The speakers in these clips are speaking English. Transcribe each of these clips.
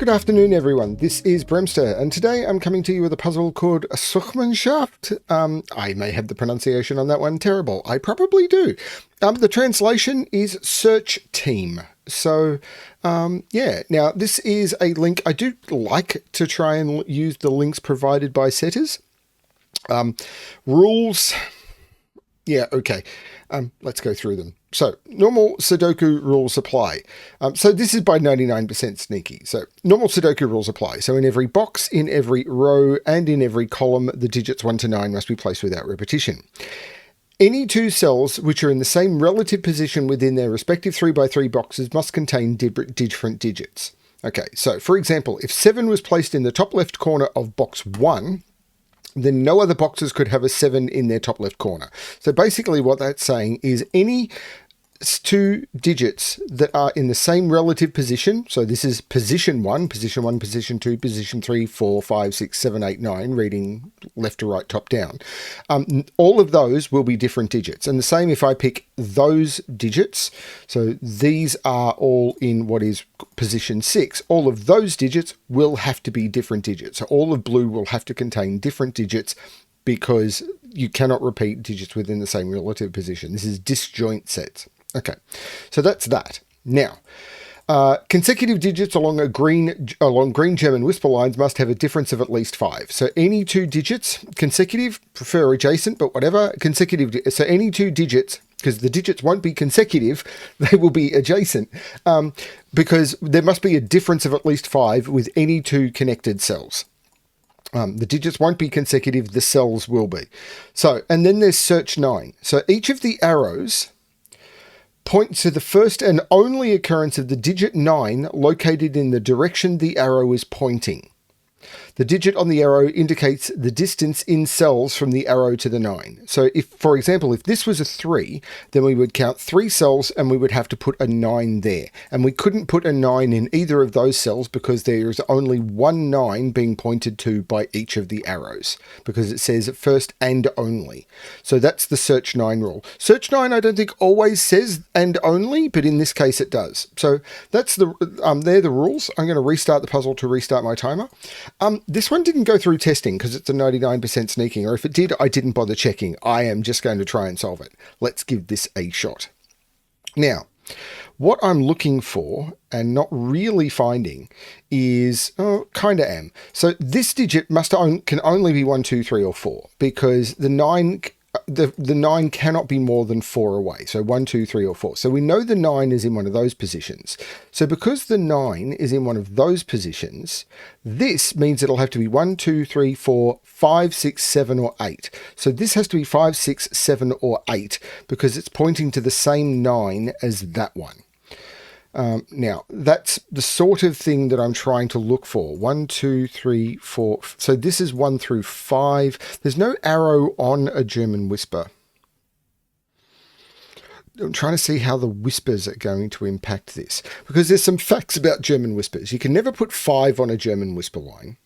Good afternoon, everyone. This is BremSter, and today I'm coming to you with a puzzle called Suchmannschaft. I may have the pronunciation on that one terrible. I probably do. The translation is search team. So, yeah. Now, this is a link. I do like to try and use the links provided by setters. Rules. Yeah, okay. Let's go through them. So, normal Sudoku rules apply. So this is by 99% sneaky. So, normal Sudoku rules apply. So, in every box, in every row, and in every column, the digits 1 to 9 must be placed without repetition. Any two cells which are in the same relative position within their respective 3x3 boxes must contain different digits. Okay, so for example, if 7 was placed in the top left corner of box 1, then no other boxes could have a 7 in their top left corner. So basically what that's saying is any two digits that are in the same relative position, so this is position 1, position 2, position 3, 4, 5, 6, 7, 8, 9, reading left to right, top down. All of those will be different digits. And the same if I pick those digits, so these are all in what is position 6, all of those digits will have to be different digits. So all of blue will have to contain different digits because you cannot repeat digits within the same relative position. This is disjoint sets. Okay, so that's that. Now, consecutive digits along green German whisper lines must have a difference of at least 5. So any two digits, consecutive, prefer adjacent, but whatever, consecutive. So any two digits, because the digits won't be consecutive, they will be adjacent, because there must be a difference of at least 5 with any two connected cells. The digits won't be consecutive, the cells will be. So, and then there's search 9. So each of the arrows point to the first and only occurrence of the digit 9 located in the direction the arrow is pointing. The digit on the arrow indicates the distance in cells from the arrow to the 9. So if, for example, if this was a 3, then we would count 3 cells and we would have to put a 9 there. And we couldn't put a 9 in either of those cells because there is only one 9 being pointed to by each of the arrows, because it says first and only. So that's the search 9 rule. Search 9 I don't think always says and only, but in this case it does. So that's they're the rules. I'm going to restart the puzzle to restart my timer. This one didn't go through testing because it's a 99% sneaking, or if it did, I didn't bother checking. I am just going to try and solve it. Let's give this a shot. Now, what I'm looking for and not really finding is, kind of am. So this digit can only be 1, 2, 3, or 4 because the 9 cannot be more than 4 away. So 1, 2, 3, or 4. So we know the 9 is in one of those positions. So because the 9 is in one of those positions, this means it'll have to be 1, 2, 3, 4, 5, 6, 7, or 8. So this has to be 5, 6, 7, or 8 because it's pointing to the same 9 as that one. Now, that's the sort of thing that I'm trying to look for. 1, 2, 3, 4. So this is 1 through 5. There's no arrow on a German whisper. I'm trying to see how the whispers are going to impact this, because there's some facts about German whispers. You can never put 5 on a German whisper line,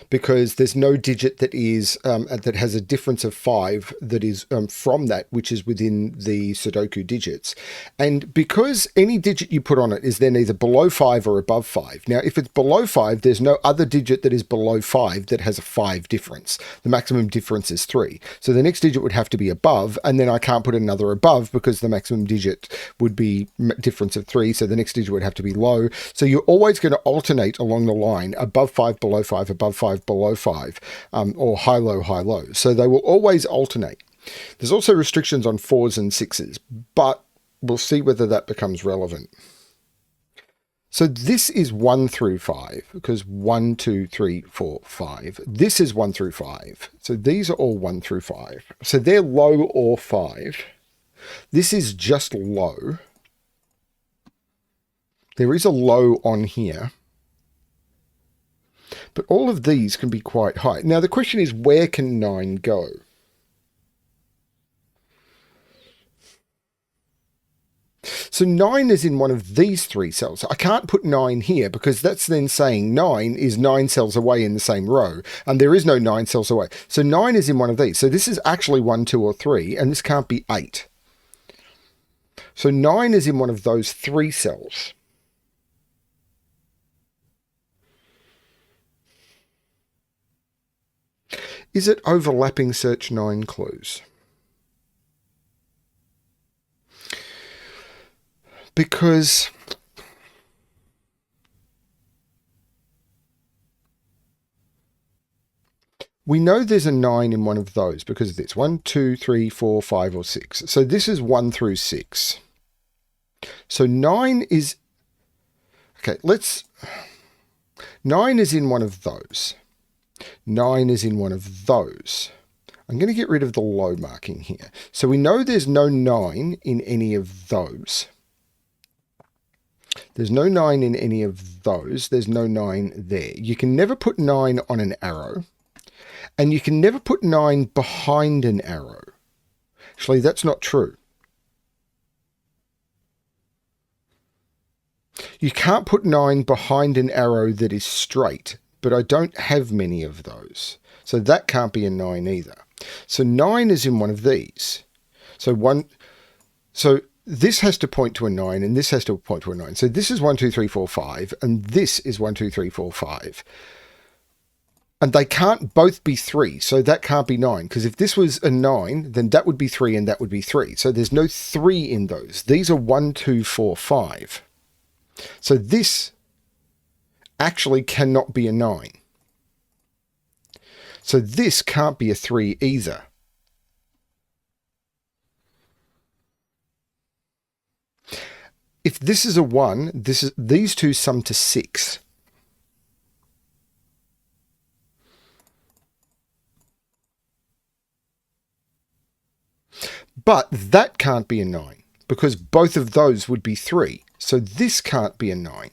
because there's no digit that is that has a difference of 5 that is from that, which is within the Sudoku digits. And because any digit you put on it is then either below 5 or above 5. Now, if it's below 5, there's no other digit that is below 5 that has a 5 difference. The maximum difference is 3. So the next digit would have to be above, and then I can't put another above because the maximum digit would be difference of 3. So the next digit would have to be low. So you're always going to alternate along the line, above 5, below 5, above 5, below 5, or high, low, high, low. So they will always alternate. There's also restrictions on 4s and 6s, but we'll see whether that becomes relevant. So this is 1 through 5, because 1, 2, 3, 4, 5. This is 1 through 5. So these are all 1 through 5. So they're low or 5. This is just low. There is a low on here. But all of these can be quite high. Now, the question is, where can 9 go? So 9 is in one of these 3 cells. I can't put 9 here because that's then saying 9 is 9 cells away in the same row. And there is no 9 cells away. So 9 is in one of these. So this is actually 1, 2, or 3. And this can't be 8. So 9 is in one of those 3 cells. Is it overlapping search 9 clues? Because we know there's a 9 in one of those because it's 1, 2, 3, 4, 5, or 6. So this is 1 through 6. So 9 is... Okay, 9 is in one of those. 9 is in one of those. I'm going to get rid of the low marking here. So we know there's no 9 in any of those. There's no 9 in any of those. There's no 9 there. You can never put 9 on an arrow. And you can never put 9 behind an arrow. Actually, that's not true. You can't put 9 behind an arrow that is straight, but I don't have many of those. So that can't be a 9 either. So 9 is in one of these. So this has to point to a 9, and this has to point to a 9. So this is 1, 2, 3, 4, 5, and this is 1, 2, 3, 4, 5. And they can't both be 3, so that can't be 9. Because if this was a 9, then that would be 3 and that would be 3. So there's no 3 in those. These are 1, 2, 4, 5. So this actually cannot be a 9. So this can't be a 3 either. If this is a 1, these two sum to 6. But that can't be a 9 because both of those would be 3. So this can't be a 9.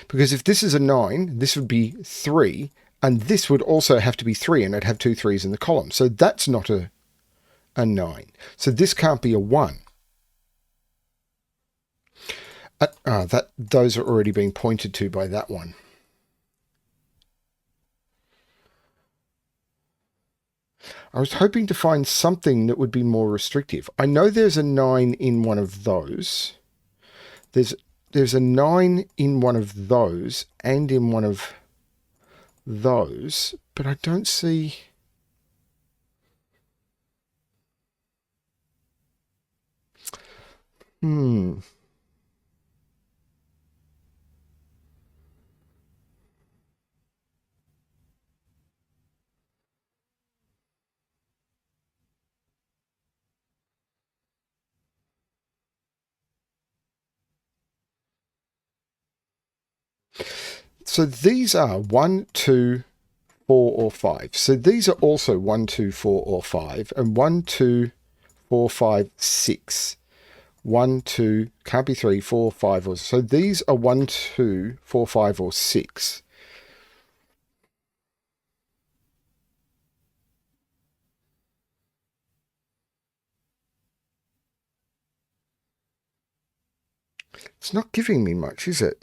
Because if this is a 9, this would be 3, and this would also have to be 3, and it'd have 2 3s in the column. So that's not a 9. So this can't be a 1. Those are already being pointed to by that one. I was hoping to find something that would be more restrictive. I know there's a 9 in one of those. There's a 9 in one of those and in one of those, but I don't see... So these are 1, 2, 4, or 5. So these are also 1, 2, 4, or 5, and 1, 2, 4, 5, 6. 1, 2, can't be 3, 4, 5, or... So these are 1, 2, 4, 5, or 6. It's not giving me much, is it?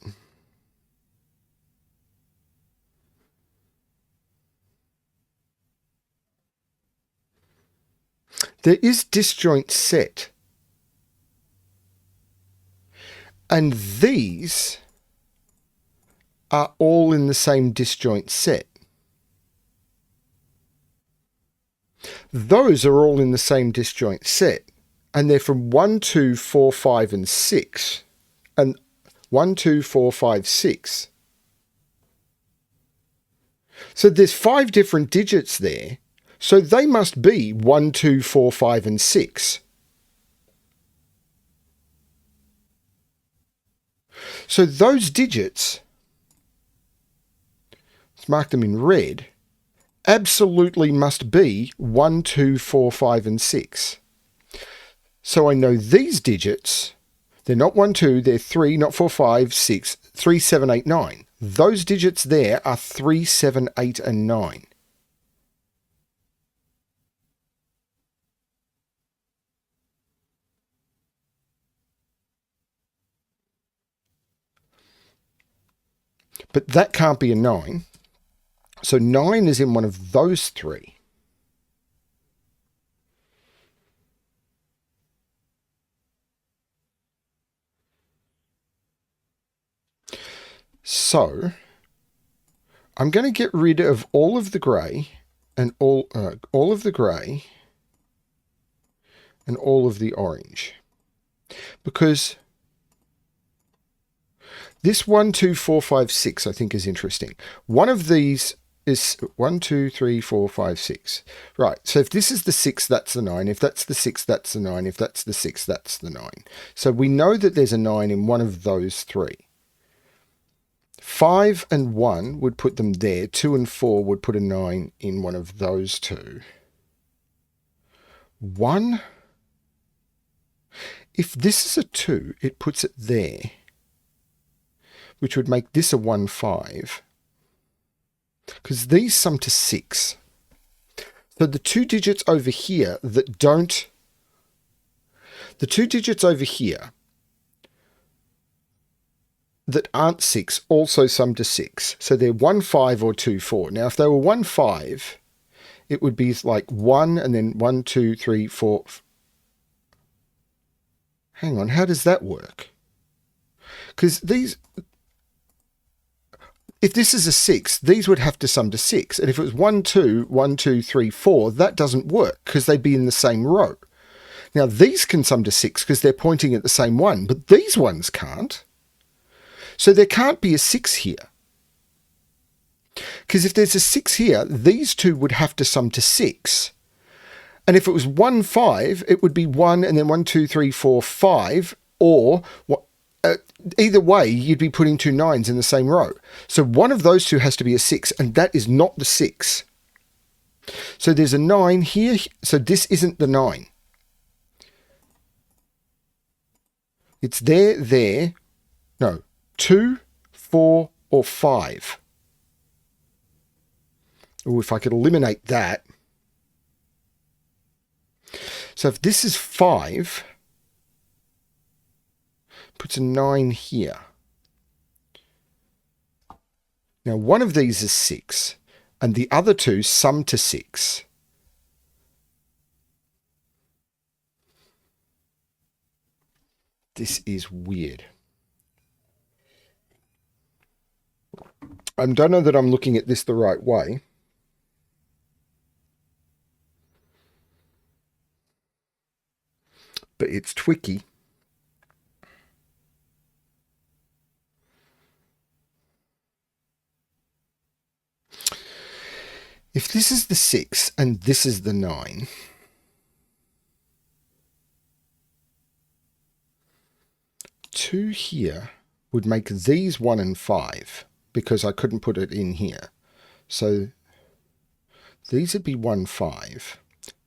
There is disjoint set. And these are all in the same disjoint set. Those are all in the same disjoint set. And they're from 1, 2, 4, 5, and 6. And 1, 2, 4, 5, 6. So there's 5 different digits there. So they must be 1, 2, 4, 5, and 6. So those digits, let's mark them in red, absolutely must be 1, 2, 4, 5, and 6. So I know these digits, they're not 1, 2, they're 3, not 4, 5, 6, 3, 7, 8, 9. Those digits there are 3, 7, 8, and 9. But that can't be a 9. So 9 is in one of those 3. So I'm going to get rid of all of the grey and all of the grey and all of the orange, because this 1, 2, 4, 5, 6 I think is interesting. One of these is 1, 2, 3, 4, 5, 6. Right, so if this is the 6, that's the 9. If that's the 6, that's the 9. If that's the 6, that's the 9. So we know that there's a 9 in one of those three. 5 and 1 would put them there. 2 and 4 would put a 9 in one of those two. 1, if this is a 2, it puts it there, which would make this a 1, 5. Because these sum to 6. So the two digits over here that don't... The two digits over here that aren't 6 also sum to 6. So they're 1, 5 or 2, 4. Now if they were 1, 5, it would be like 1 and then 1, 2, 3, 4. Hang on, how does that work? Because these... If this is a 6, these would have to sum to 6. And if it was 1, 2, 1, 2, 3, 4, that doesn't work because they'd be in the same row. Now, these can sum to 6 because they're pointing at the same one, but these ones can't. So there can't be a 6 here. Because if there's a 6 here, these two would have to sum to 6. And if it was 1, 5, it would be 1 and then 1, 2, 3, 4, 5, or... either way, you'd be putting two 9s in the same row. So one of those two has to be a 6, and that is not the 6. So there's a 9 here, so this isn't the 9. It's there. No, 2, 4, or 5. Oh, if I could eliminate that. So if this is 5... puts a 9 here. Now, one of these is 6, and the other two sum to 6. This is weird. I don't know that I'm looking at this the right way. But it's tricky. If this is the 6 and this is the 9, two here would make these 1 and 5 because I couldn't put it in here. So these would be 1, 5.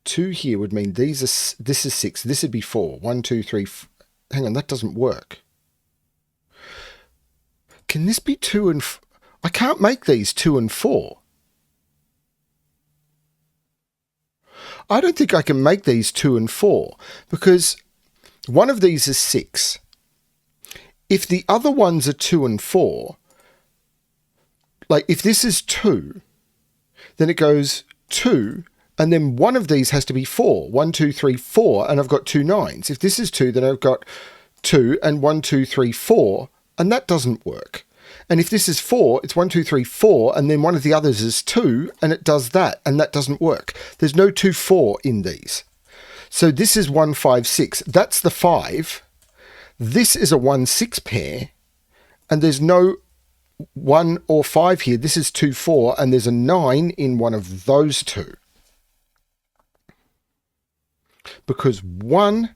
2 here would mean this is 6. This would be 4. 1, 2, 3. Hang on, that doesn't work. Can this be 2 and... I can't make these 2 and 4. I don't think I can make these 2 and 4 because one of these is 6. If the other ones are 2 and 4, like if this is 2, then it goes 2, and then one of these has to be 4. 1, 2, 3, 4, and I've got two 9s. If this is 2, then I've got 2 and 1, 2, 3, 4, and that doesn't work. And if this is 4, it's 1, 2, 3, 4, and then one of the others is 2, and it does that, and that doesn't work. There's no 2, 4 in these. So this is 1, 5, 6. That's the 5. This is a 1, 6 pair, and there's no 1 or 5 here. This is 2, 4, and there's a 9 in one of those two. Because 1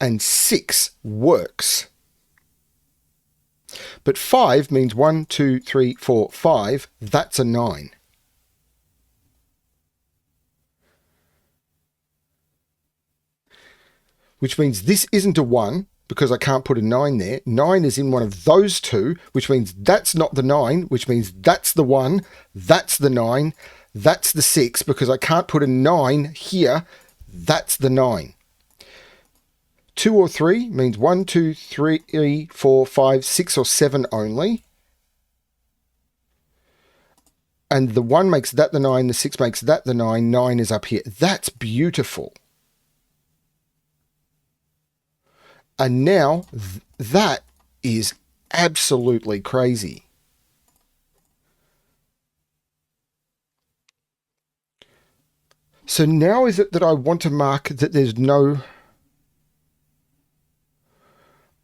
and 6 works. But 5 means 1, 2, 3, 4, 5. That's a 9. Which means this isn't a 1 because I can't put a 9 there. 9 is in one of those two, which means that's not the 9, which means that's the 1, that's the 9, that's the 6 because I can't put a 9 here. That's the 9. 2 or 3 means 1, 2, 3, 4, 5, 6 or 7 only. And the 1 makes that the 9, the 6 makes that the 9, 9 is up here. That's beautiful. And now that is absolutely crazy. So now is it that I want to mark that there's no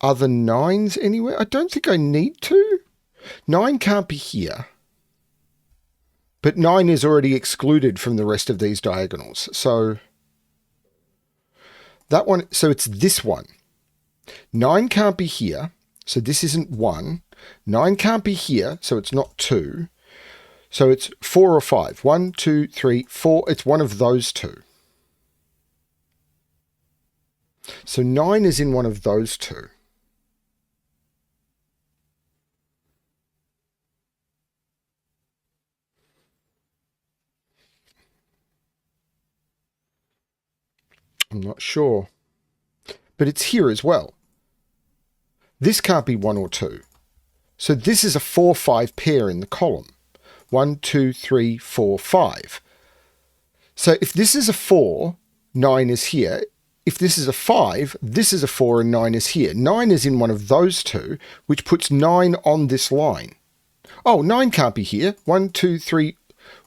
other 9s anywhere? I don't think I need to. 9 can't be here. But 9 is already excluded from the rest of these diagonals. So that one, so it's this one. 9 can't be here, so this isn't 1. 9 can't be here, so it's not 2. So it's 4 or 5. 1, 2, 3, 4. It's one of those two. So 9 is in one of those two. I'm not sure. But it's here as well. This can't be 1 or 2. So this is a 4-5 pair in the column. 1, 2, 3, 4, 5. So if this is a 4, 9 is here. If this is a 5, this is a 4 and 9 is here. 9 is in one of those two, which puts 9 on this line. Oh, 9 can't be here. 1, 2, 3,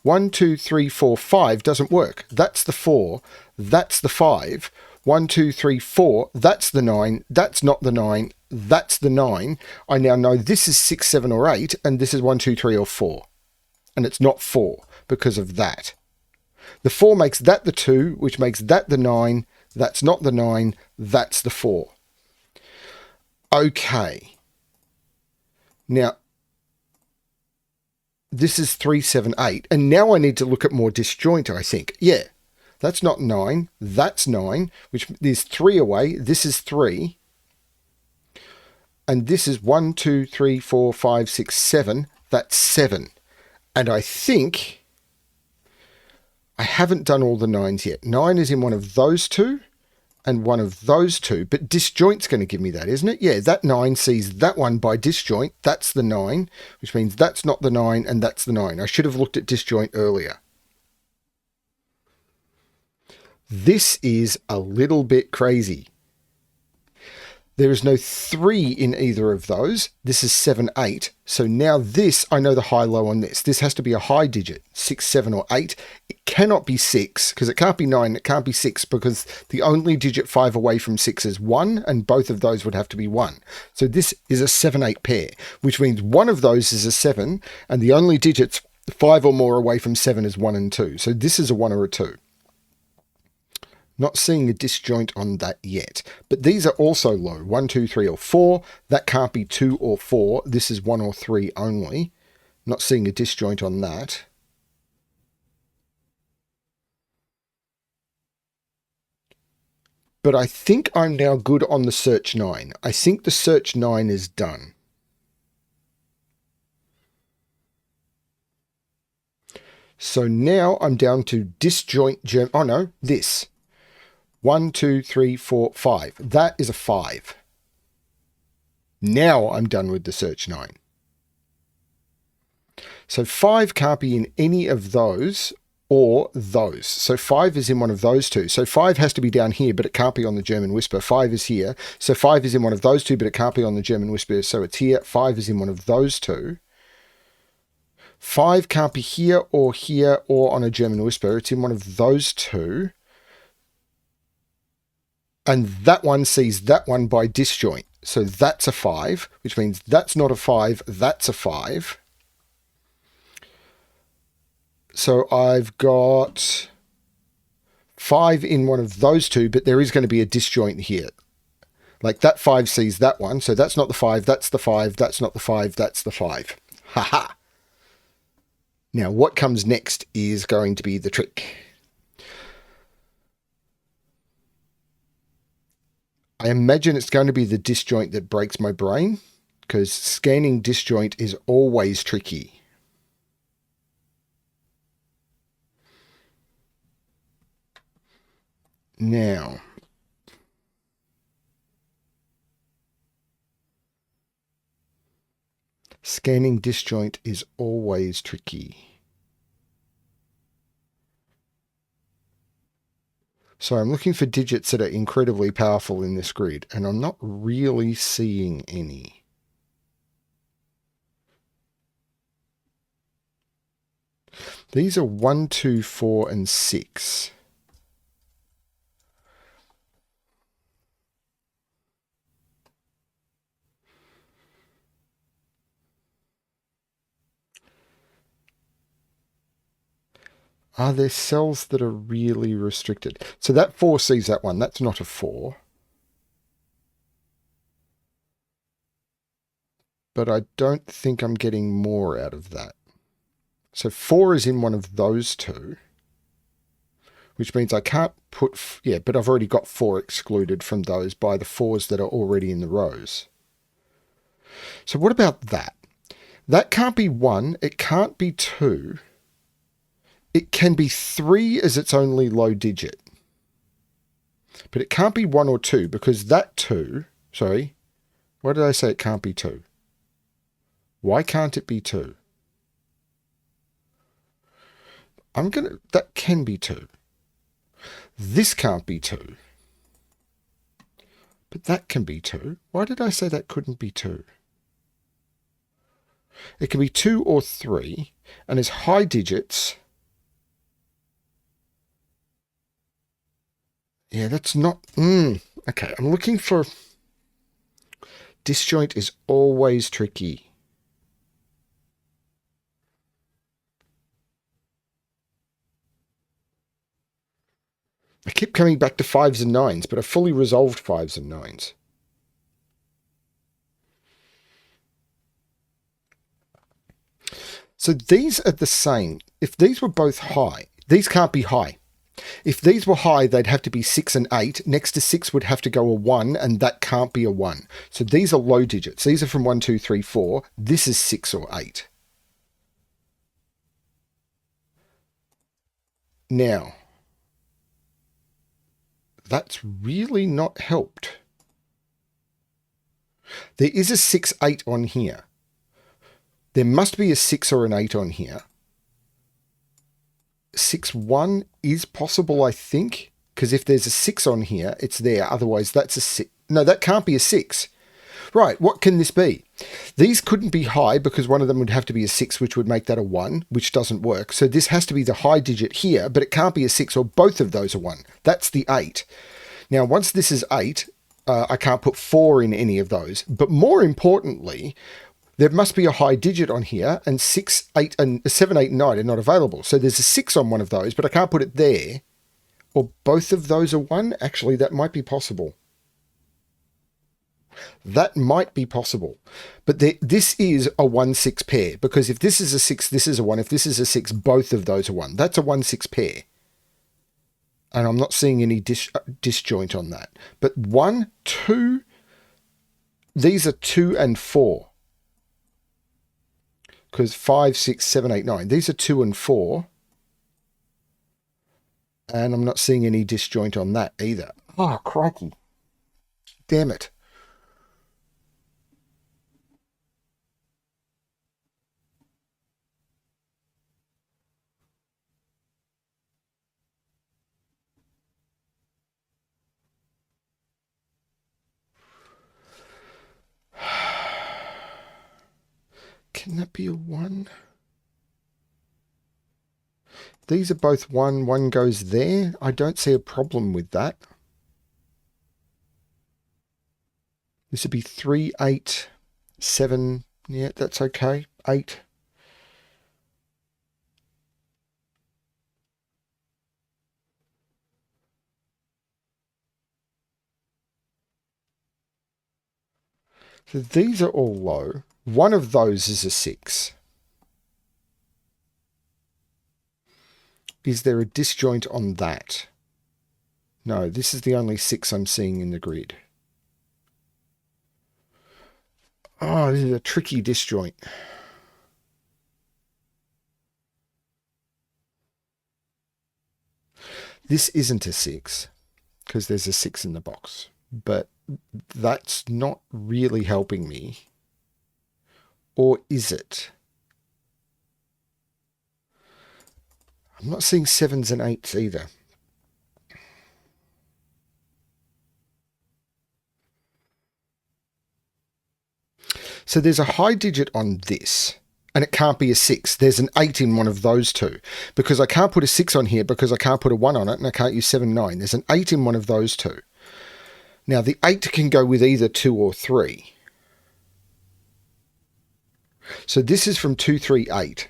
1, 2, 3, 4, 5 doesn't work. That's the 4. That's the 5. 1, 2, 3, 4. That's the 9. That's not the 9. That's the 9. I now know this is 6, 7, or 8, and this is 1, 2, 3, or 4. And it's not 4 because of that. The 4 makes that the 2, which makes that the 9. That's not the 9. That's the 4. Okay. Now, this is 3, 7, 8. And now I need to look at more disjoint, I think. Yeah, that's not 9. That's 9, which is 3 away. This is 3. And this is 1, 2, 3, 4, 5, 6, 7. That's 7. And I think I haven't done all the 9s yet. 9 is in one of those two and one of those two. But disjoint's going to give me that, isn't it? Yeah, that 9 sees that one by disjoint. That's the 9, which means that's not the 9 and that's the 9. I should have looked at disjoint earlier. This is a little bit crazy. There is no 3 in either of those. This is 7, 8. So now this, I know the high-low on this. This has to be a high digit, 6, 7, or 8. It cannot be 6, because it can't be 9. It can't be 6, because the only digit 5 away from 6 is 1, and both of those would have to be 1. So this is a 7, 8 pair, which means one of those is a 7, and the only digits 5 or more away from 7 is 1 and 2. So this is a 1 or a 2. Not seeing a disjoint on that yet. But these are also low. 1, 2, 3, or 4. That can't be 2 or 4. This is 1 or 3 only. Not seeing a disjoint on that. But I think I'm now good on the search 9. I think the search 9 is done. So now I'm down to disjoint German. Oh no, this. 1, 2, 3, 4, 5. That is a 5. Now I'm done with the search 9. So 5 can't be in any of those or those. So 5 is in one of those two. So 5 has to be down here, but it can't be on the German Whisper. 5 is here. So 5 is in one of those two, but it can't be on the German Whisper. So it's here. 5 is in one of those two. 5 can't be here or on a German Whisper. It's in one of those two. And that one sees that one by disjoint. So that's a 5, which means that's not a 5, that's a 5. So I've got 5 in one of those two, but there is going to be a disjoint here. Like that 5 sees that one, so that's not the 5, that's the 5, that's not the 5, that's the 5. Haha. Now what comes next is going to be the trick. I imagine it's going to be the disjoint that breaks my brain, because scanning disjoint is always tricky. Now, scanning disjoint is always tricky. So I'm looking for digits that are incredibly powerful in this grid, and I'm not really seeing any. These are 1, 2, 4, and 6. Are there cells that are really restricted? So that 4 sees that one. That's not a 4. But I don't think I'm getting more out of that. So 4 is in one of those two, which means I can't put, yeah, but I've already got 4 excluded from those by the 4s that are already in the rows. So what about that? That can't be 1. It can't be 2. It can be 3 as its only low digit. But it can't be 1 or 2 because that 2, sorry, why did I say it can't be 2? Why can't it be 2? That can be 2. This can't be 2. But that can be 2. Why did I say that couldn't be 2? It can be 2 or 3, and as high digits. Yeah, that's not... Okay, I'm looking for... Disjoint is always tricky. I keep coming back to 5s and 9s, but I fully resolved 5s and 9s. So these are the same. If these were both high, these can't be high. If these were high, they'd have to be 6 and 8. Next to 6 would have to go a 1, and that can't be a 1. So these are low digits. These are from 1, 2, 3, 4. This is 6 or 8. Now, that's really not helped. There is a 6, 8 on here. There must be a 6 or an 8 on here. 6, 1 is possible, I think, because if there's a 6 on here, it's there. Otherwise, that's a 6. No, that can't be a 6. Right, what can this be? These couldn't be high because one of them would have to be a 6, which would make that a 1, which doesn't work. So this has to be the high digit here, but it can't be a 6 or both of those are 1. That's the 8. Now, once this is 8, I can't put 4 in any of those. But more importantly, there must be a high digit on here, and 6, 8, and 7, 8, and 9 are not available. So there's a 6 on one of those, but I can't put it there. Or both of those are 1. Actually, that might be possible. That might be possible. But this is a 1-6 pair, because if this is a 6, this is a 1. If this is a 6, both of those are 1. That's a 1-6 pair. And I'm not seeing any disjoint on that. But 1, 2, these are 2 and 4. Because 5, 6, 7, 8, 9. These are 2 and 4. And I'm not seeing any disjoint on that either. Oh, crikey. Damn it. Can that be a 1? These are both 1. 1 goes there. I don't see a problem with that. This would be 3, 8, 7. Yeah, that's okay. 8. So these are all low. One of those is a 6. Is there a disjoint on that? No, this is the only 6 I'm seeing in the grid. Oh, this is a tricky disjoint. This isn't a 6 because there's a 6 in the box, but that's not really helping me. Or is it? I'm not seeing 7s and 8s either. So there's a high digit on this, and it can't be a 6. There's an 8 in one of those two, because I can't put a 6 on here because I can't put a 1 on it, and I can't use 7, 9. There's an 8 in one of those two. Now, the 8 can go with either 2 or 3. So this is from 2, 3, 8.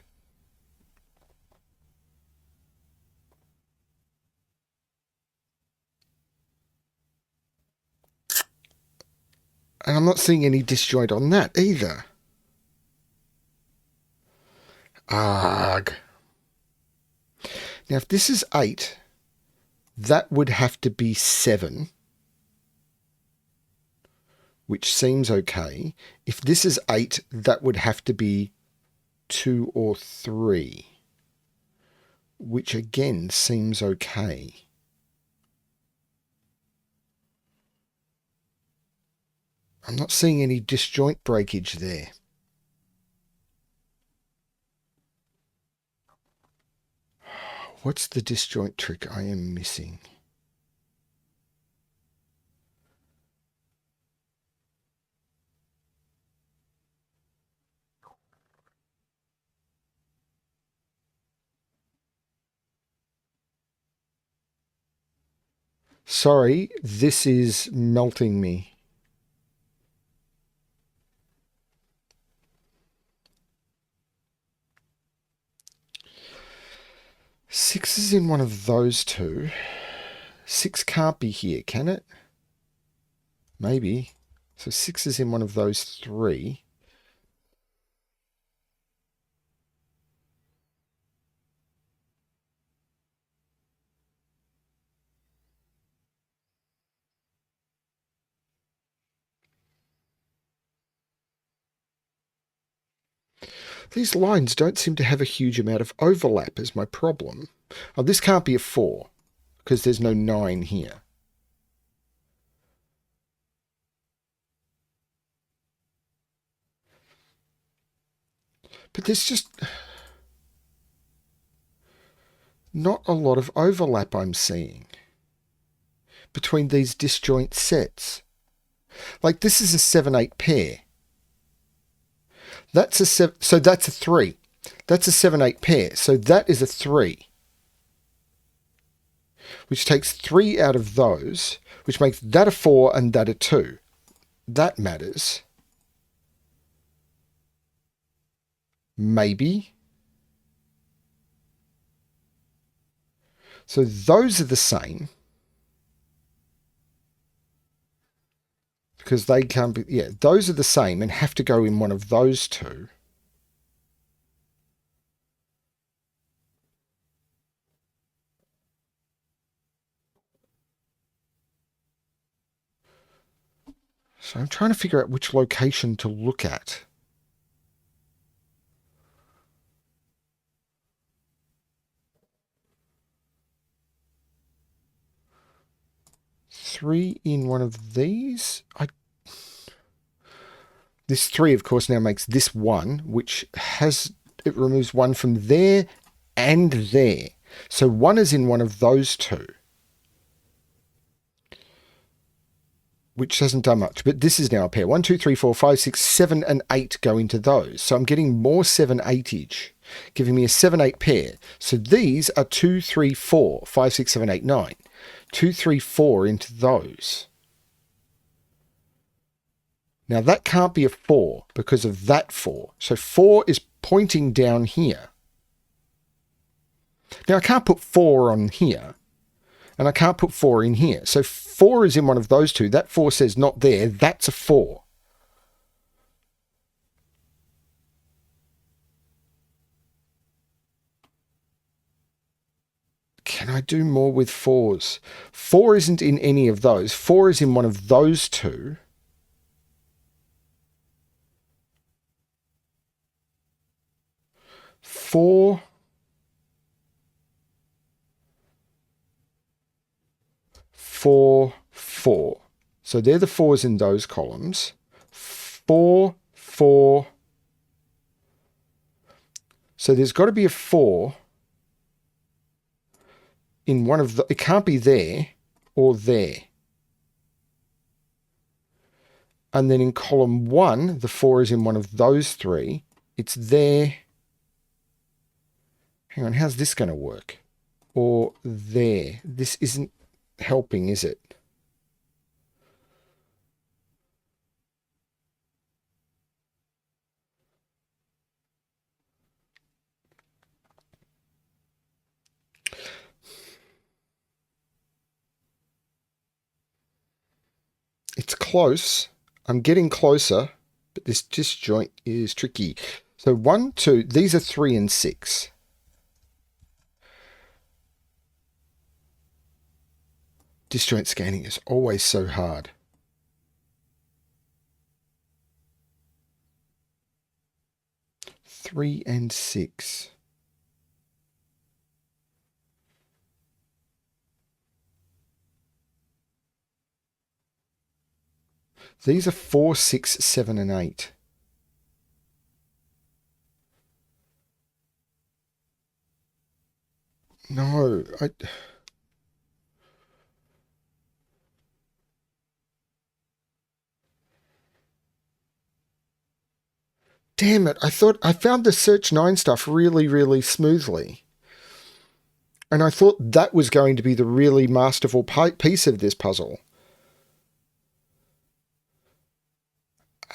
And I'm not seeing any disjoint on that either. Arg. Now, if this is 8, that would have to be 7, which seems okay. If this is 8, that would have to be 2 or 3, which again seems okay. I'm not seeing any disjoint breakage there. What's the disjoint trick I am missing? Sorry, this is melting me. Six is in one of those two. 6 can't be here, can it? Maybe. So 6 is in one of those 3. These lines don't seem to have a huge amount of overlap is my problem. Oh, this can't be a 4 because there's no 9 here. But there's just not a lot of overlap I'm seeing between these disjoint sets. Like this is a 7-8 pair. That's a 7, so that's a 3. That's a 7-8 pair. So that is a 3. Which takes 3 out of those, which makes that a 4 and that a 2. That matters. Maybe. So those are the same. Because they can't be, yeah, those are the same and have to go in one of those two. So I'm trying to figure out which location to look at. Three in one of these. This 3, of course, now makes this 1, which it removes 1 from there and there. So 1 is in one of those two, which hasn't done much. But this is now a pair. 1, 2, 3, 4, 5, 6, 7, and 8 go into those. So I'm getting more 7-8-age, giving me a 7-8 pair. So these are 2, 3, 4, 5, 6, 7, 8, 9. 2, 3, 4 into those. Now that can't be a 4 because of that 4. So 4 is pointing down here. Now I can't put 4 on here. And I can't put 4 in here. So 4 is in one of those two. That 4 says not there. That's a 4. Can I do more with 4s? 4 isn't in any of those. 4 is in one of those two. Four, 4, 4. So they're the 4s in those columns. 4, 4. So there's got to be a 4 in one of the... It can't be there or there. And then in column 1, the 4 is in one of those 3. It's there. Hang on, how's this going to work? Or there. This isn't helping, is it? It's close. I'm getting closer, but this disjoint is tricky. So 1, 2, these are 3 and 6. Disjoint scanning is always so hard. Three and 6. These are 4, 6, 7, and 8. No, damn it. I thought I found the Search 9 stuff really, really smoothly. And I thought that was going to be the really masterful piece of this puzzle.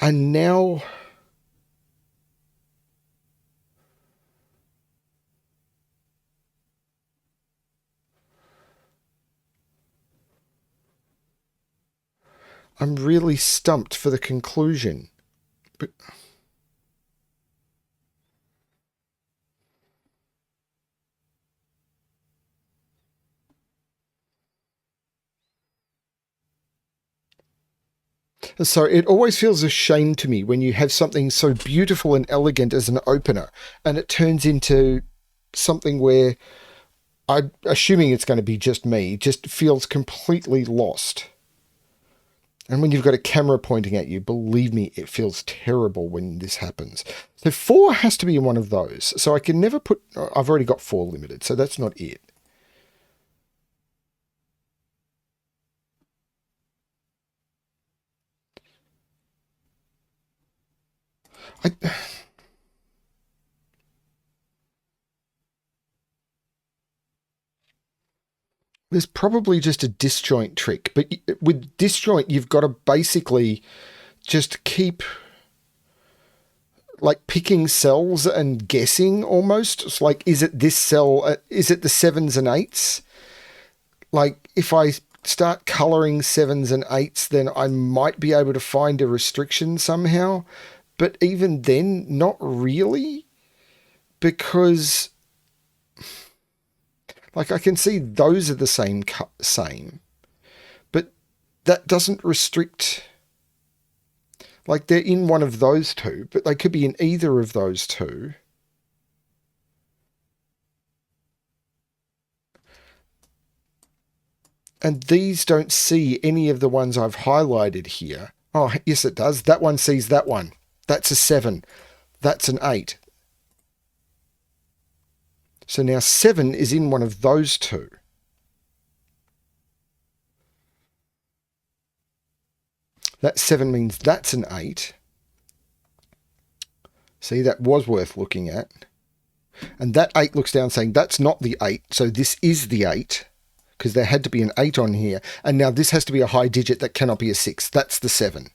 And now I'm really stumped for the conclusion. But so it always feels a shame to me when you have something so beautiful and elegant as an opener and it turns into something where I'm assuming it's going to be just me, just feels completely lost. And when you've got a camera pointing at you, believe me, it feels terrible when this happens. So 4 has to be in one of those. So I can never put... I've already got 4 limited, so that's not it. There's probably just a disjoint trick, but with disjoint, you've got to basically just keep like picking cells and guessing almost. It's like, is it this cell? Is it the 7s and 8s? Like, if I start coloring 7s and 8s, then I might be able to find a restriction somehow. But even then, not really, because like I can see those are the same, but that doesn't restrict. Like they're in one of those two, but they could be in either of those two. And these don't see any of the ones I've highlighted here. Oh, yes, it does. That one sees that one. That's a 7. That's an 8. So now 7 is in one of those two. That 7 means that's an 8. See, that was worth looking at. And that 8 looks down saying that's not the 8, so this is the 8, because there had to be an 8 on here. And now this has to be a high digit that cannot be a 6. That's the 7.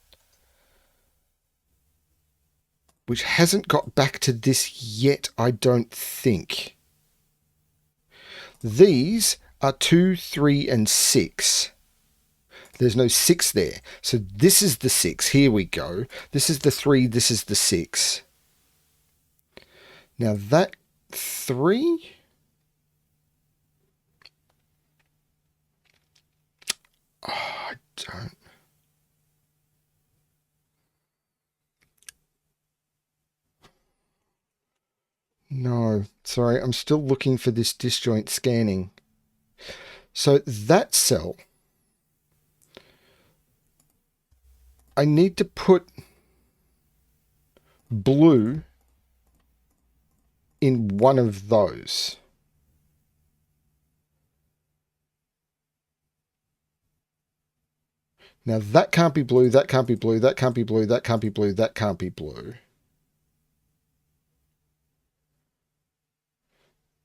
Which hasn't got back to this yet, I don't think. These are 2, 3, and 6. There's no 6 there. So this is the 6. Here we go. This is the 3. This is the 6. Now that 3... Oh, I don't... No, sorry, I'm still looking for this disjoint scanning. So that cell, I need to put blue in one of those. Now that can't be blue, that can't be blue, that can't be blue, that can't be blue, that can't be blue.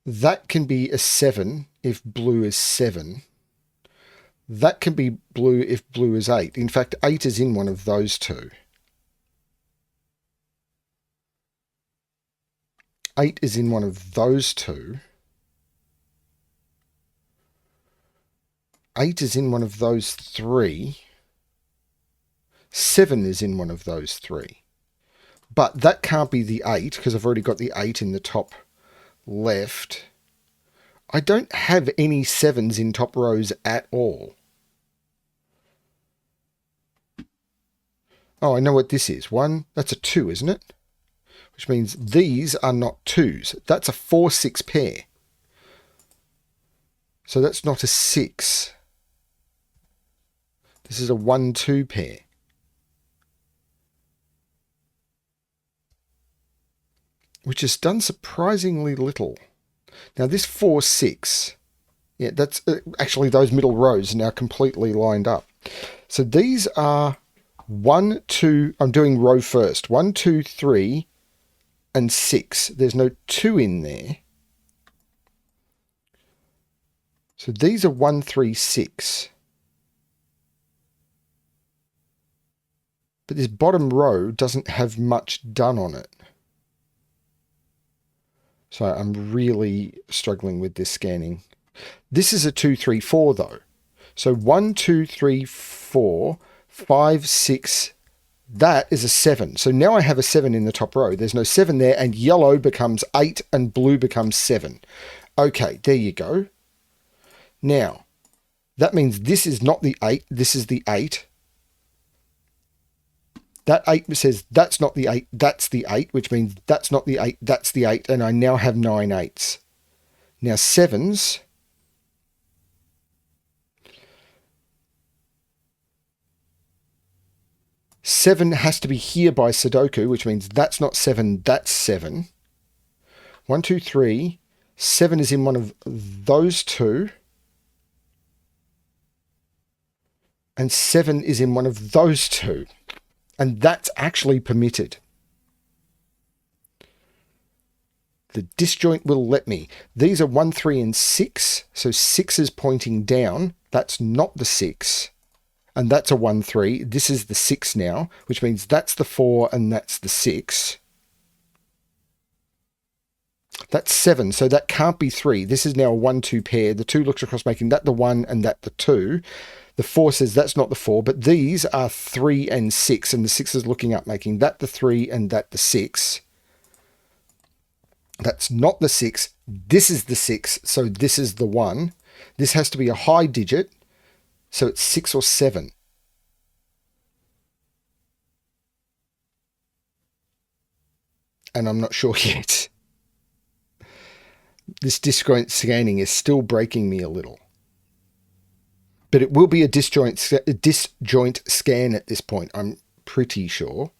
That can be a 7 if blue is 7. That can be blue if blue is 8. In fact, 8 is in one of those two. 8 is in one of those two. 8 is in one of those 3. 7 is in one of those 3. But that can't be the 8 because I've already got the 8 in the top left. I don't have any 7s in top rows at all. Oh, I know what this is. 1, that's a 2, isn't it? Which means these are not 2s. That's a 4-6 pair. So that's not a 6. This is a 1-2 pair. Which has done surprisingly little. Now this 4-6, yeah, that's actually those middle rows are now completely lined up. So these are 1, 2, I'm doing row first. 1, 2, 3, and 6. There's no 2 in there. So these are 1, 3, 6. But this bottom row doesn't have much done on it. So I'm really struggling with this scanning. This is a 2, 3, 4 though. So 1, 2, 3, 4, 5, 6. That is a 7. So now I have a 7 in the top row. There's no 7 there, and yellow becomes 8 and blue becomes 7. Okay, there you go. Now, that means this is not the 8. This is the 8. That 8 says that's not the 8, that's the 8, which means that's not the 8, that's the 8, and I now have 9 8s. Now 7s, seven has to be here by Sudoku, which means that's not 7, that's 7. 1, 2, 3, 7 is in one of those 2. And 7 is in one of those 2. And that's actually permitted. The disjoint will let me. These are 1, 3, and 6. So 6 is pointing down. That's not the 6. And that's a 1, 3. This is the 6 now, which means that's the 4 and that's the 6. That's 7, so that can't be 3. This is now a 1, 2 pair. The 2 looks across, making that the 1 and that the 2. The 4 says that's not the 4, but these are 3 and 6, and the 6 is looking up, making that the 3 and that the 6. That's not the 6. This is the 6, so this is the 1. This has to be a high digit, so it's 6 or 7. And I'm not sure yet. This disjoint scanning is still breaking me a little. But it will be a disjoint scan at this point, I'm pretty sure.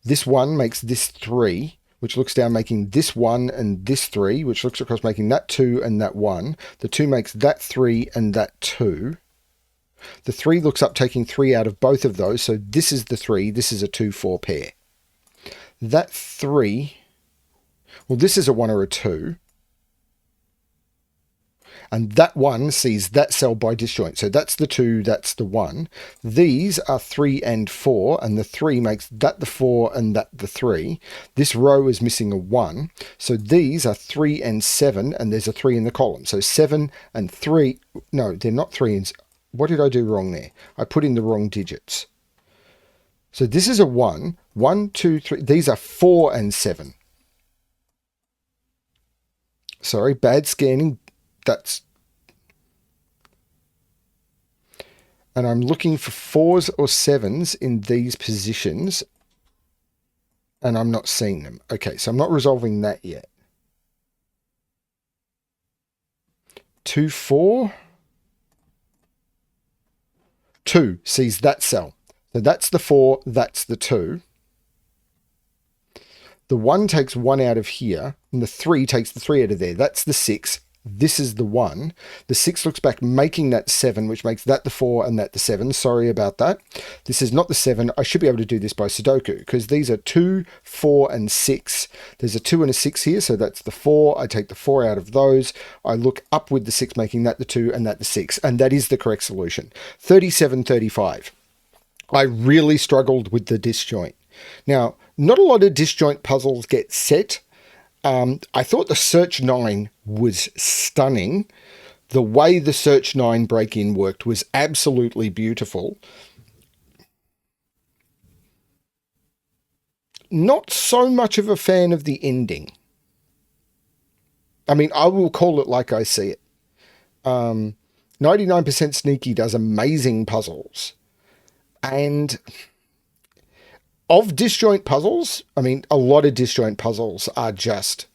This 1 makes this 3, which looks down, making this 1 and this 3, which looks across, making that 2 and that 1. The 2 makes that 3 and that 2. The 3 looks up, taking 3 out of both of those. So this is the 3. This is a 2, 4 pair. That 3, well, this is a 1 or a 2. And that 1 sees that cell by disjoint. So that's the 2, that's the 1. These are 3 and 4, and the 3 makes that the 4 and that the 3. This row is missing a 1. So these are 3 and 7, and there's a 3 in the column. So 7 and 3, no, they're not 3 and... What did I do wrong there? I put in the wrong digits. So this is a 1, 1, 2, 3. These are 4 and 7. Sorry, bad scanning. And I'm looking for 4s or 7s in these positions, and I'm not seeing them. Okay, so I'm not resolving that yet. 2, 4. 2 sees that cell. So that's the 4, that's the 2. The 1 takes 1 out of here, and the 3 takes the 3 out of there. That's the 6. This is the 1. The 6 looks back, making that 7, which makes that the 4 and that the 7. Sorry about that. This is not the 7. I should be able to do this by Sudoku, because these are 2, 4, and 6. There's a 2 and a 6 here, so that's the 4. I take the 4 out of those. I look up with the 6, making that the 2 and that the 6. And that is the correct solution. 37, 35. I really struggled with the disjoint. Now, not a lot of disjoint puzzles get set. I thought the Search 9 was stunning. The way the Search 9 break-in worked was absolutely beautiful. Not so much of a fan of the ending. I mean, I will call it like I see it. 99% Sneaky does amazing puzzles. And of disjoint puzzles, I mean, a lot of disjoint puzzles are just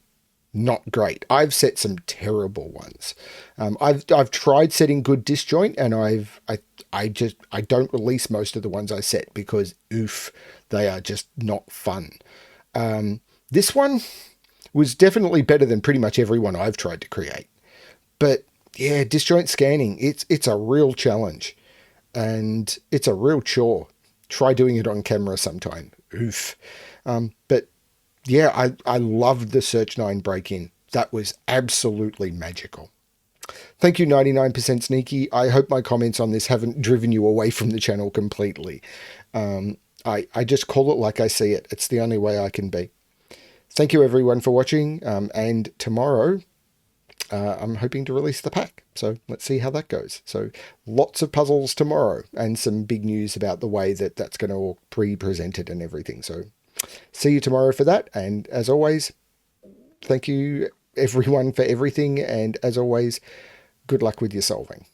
not great. I've set some terrible ones. I've tried setting good disjoint, and I don't release most of the ones I set because oof, they are just not fun. This one was definitely better than pretty much every one I've tried to create. But yeah, disjoint scanning, it's a real challenge, and it's a real chore. Try doing it on camera sometime. Oof. But yeah, I loved the Search 9 break-in. That was absolutely magical. Thank you, 99% Sneaky. I hope my comments on this haven't driven you away from the channel completely. I just call it like I see it. It's the only way I can be. Thank you, everyone, for watching. And tomorrow, I'm hoping to release the pack. So let's see how that goes. So lots of puzzles tomorrow and some big news about the way that that's going to all pre-presented and everything. So see you tomorrow for that. And as always, thank you everyone for everything. And as always, good luck with your solving.